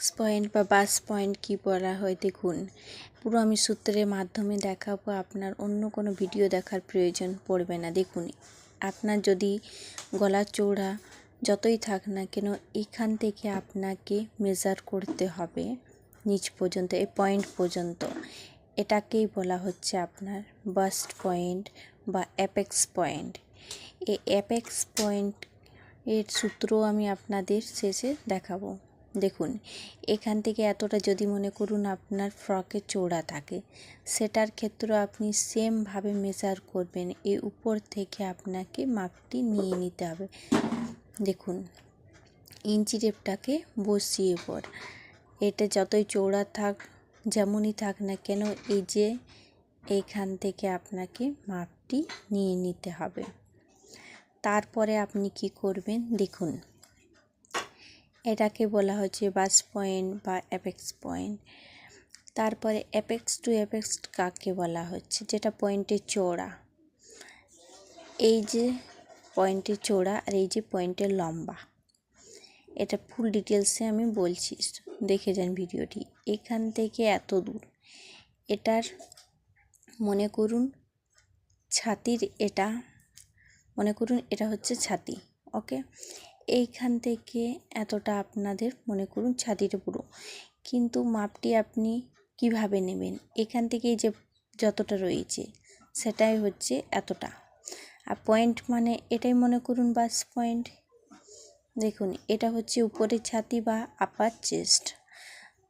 Apex point বা বাস point কি বলা হয় দেখুন। পুরো আমি সূত্রের মাধ্যমে দেখাবো, আপনার অন্য কোনো ভিডিও দেখার প্রয়োজন পড়বে না। দেখুন, আপনার যদি গলা চৌড়া যতই থাক না কেন, এখান থেকে আপনাকে মেজার করতে হবে নিচ পর্যন্ত, এই পয়েন্ট পর্যন্ত। এটাকেই বলা হচ্ছে আপনার বাস্ট পয়েন্ট বা অ্যাপেক্স পয়েন্ট। এই অ্যাপেক্স পয়েন্ট এর সূত্র আমি আপনাদের শেষে দেখাবো। দেখুন, এখান থেকে এতটা যদি মনে করুন আপনার ফ্রকের চৌড়া থাকে, সেটার ক্ষেত্রে আপনি সেমভাবে মেজার করবেন। এই উপর থেকে আপনাকে মাপটি নিয়ে নিতে হবে। দেখুন, ইঞ্চি টেপটাকে বসিয়ে পর এটা যতই চৌড়া থাক, যেমনই থাক না কেন, এই যে এইখান থেকে আপনাকে মাপটি নিয়ে নিতে হবে। তারপরে আপনি কি করবেন দেখুন, এটাকে বলা হচ্ছে বাস পয়েন্ট বা অ্যাপেক্স পয়েন্ট। তারপরে অ্যাপেক্স টু অ্যাপেক্স কাকে বলা হচ্ছে, যেটা পয়েন্টের চৌড়া। এই যে পয়েন্টের চৌড়া আর এই যে পয়েন্টের লম্বা, এটা ফুল ডিটেলসে আমি বলছি, দেখে যান ভিডিওটি। এখান থেকে এত দূর, এটার মনে করুন ছাতির, এটা মনে করুন এটা হচ্ছে ছাতি। ওকে, এইখান থেকে এতটা আপনাদের মনে করুন ছাতিটা পুরো। কিন্তু মাপটি আপনি কিভাবে নেবেন, এখান থেকে যে যতটা রয়েছে সেটাই হচ্ছে এতটা। আর পয়েন্ট মানে এটাই মনে করুন বাস পয়েন্ট। দেখুন, এটা হচ্ছে উপরের ছাতি বা আপার চেস্ট।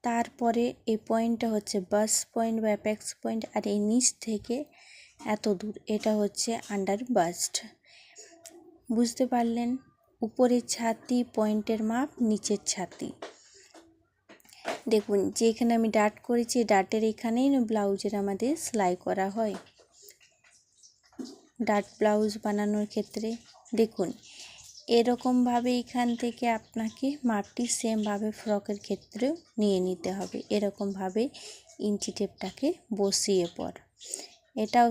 তারপরে এই পয়েন্টটা হচ্ছে বাস পয়েন্ট বা অ্যাপেক্স পয়েন্ট। আর এই নিচ থেকে এত দূর, এটা হচ্ছে আন্ডার বাস্ট। বুঝতে পারলেন? উপরের ছাতি পয়েন্টের মাপ, নিচের ছাতি। দেখুন, যেখানে আমি ডাট করেছি, ডাটের এখানেই ব্লাউজের আমাদের সেলাই করা হয়। ডাট ব্লাউজ বানানোর ক্ষেত্রে দেখুন, এরকমভাবে এখান থেকে আপনাকে মাপটি সেমভাবে ফ্রকের ক্ষেত্রেও নিয়ে নিতে হবে। এরকমভাবে ইঞ্চি টেপটাকে বসিয়ে পর এটাও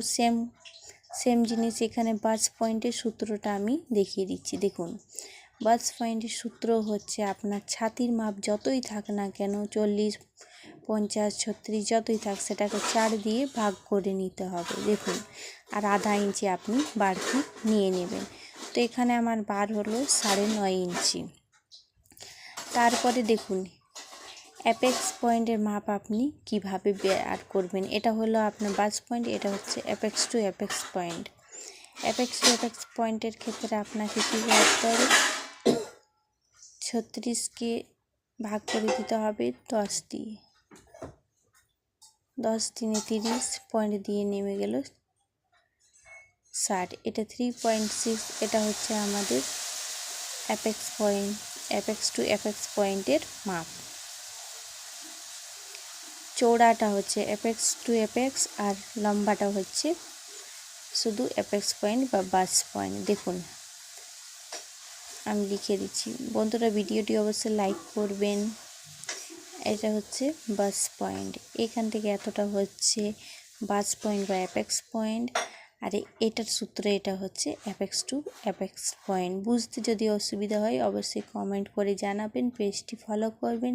সেম জিনিস। এখানে বাস পয়েন্টের সূত্রটা আমি দেখিয়ে দিচ্ছি। দেখুন, বাস পয়েন্টের সূত্র হচ্ছে আপনার ছাতির মাপ যতই থাক না কেন, 40, 50, 36 যতই থাক, সেটাকে 4 দিয়ে ভাগ করে নিতে হবে। দেখুন, আর আধা ইঞ্চি আপনি বাড়তি নিয়ে নেবেন। তো এখানে আমার বার হলো 9.5 ইঞ্চি। তারপরে দেখুন, অ্যাপেক্স পয়েন্টের মাপ আপনি কিভাবে বের করবেন। এটা হলো আপনার বাস পয়েন্ট, এটা হচ্ছে apex to apex point. Apex to apex পয়েন্টের ক্ষেত্রে আপনাকে কী করতে হবে, 36কে ভাগ করে দিতে হবে 10 দিয়ে। 10 × 30, পয়েন্ট দিয়ে নেমে গেল 60। এটা 3.6। এটা হচ্ছে আমাদের apex point, apex to apex পয়েন্টের মাপ। চৌড়াটা হচ্ছে অ্যাপেক্স টু অ্যাপেক্স, আর লম্বাটা হচ্ছে শুধু অ্যাপেক্স পয়েন্ট বা বাস পয়েন্ট। দেখুন, আমি লিখে দিচ্ছি। বন্ধুরা, ভিডিওটি অবশ্যই লাইক করবেন। এটা হচ্ছে বাস পয়েন্ট, এখান থেকে এতটা হচ্ছে বাস পয়েন্ট বা অ্যাপেক্স পয়েন্ট। আর এটার সূত্র এটা হচ্ছে অ্যাপেক্স টু অ্যাপেক্স পয়েন্ট। বুঝতে যদি অসুবিধা হয় অবশ্যই কমেন্ট করে জানাবেন, পেজটি ফলো করবেন।